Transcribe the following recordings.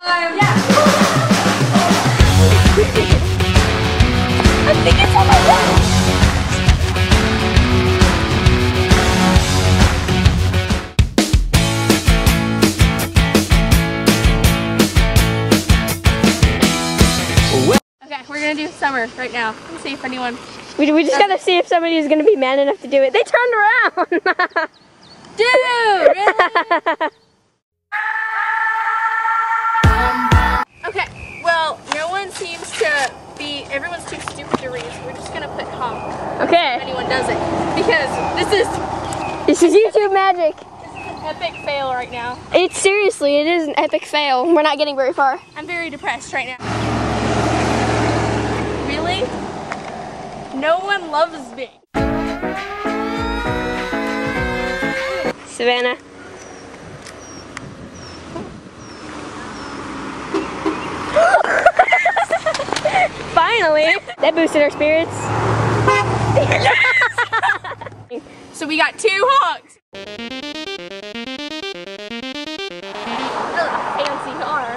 Yeah. I think it's on my way. Okay, we're gonna do summer right now. Let's see if anyone. We just gotta see if somebody is gonna be man enough to do it. They turned around. Dude, really? Okay, well, no one seems to be, everyone's too stupid to read, so we're just gonna put honk. Okay. If anyone does it. Because this is YouTube magic. This is an epic fail right now. It is an epic fail. We're not getting very far. I'm very depressed right now. Really? No one loves me. Savannah. Finally! That boosted our spirits. So we got 2 honks. Oh, a fancy car.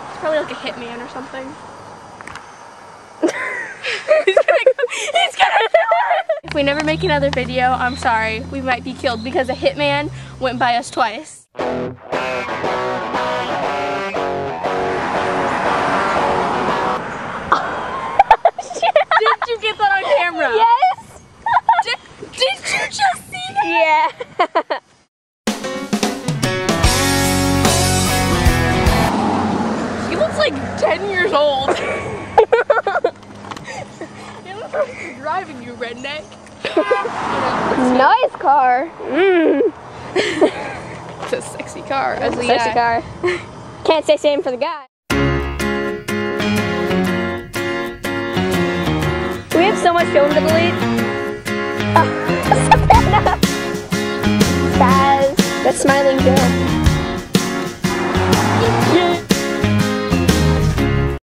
It's probably like a hitman or something. He's gonna if we never make another video, I'm sorry. We might be killed because a hitman went by us twice. Did you get that on camera? Yes! Did you just see that? Yeah. He looks like 10 years old. He looks like you're driving, you redneck. Nice car. It's a sexy car. As a Sexy car. Can't say same for the guy. We have so much film to delete. Oh, Savannah. Spaz. That smiling girl.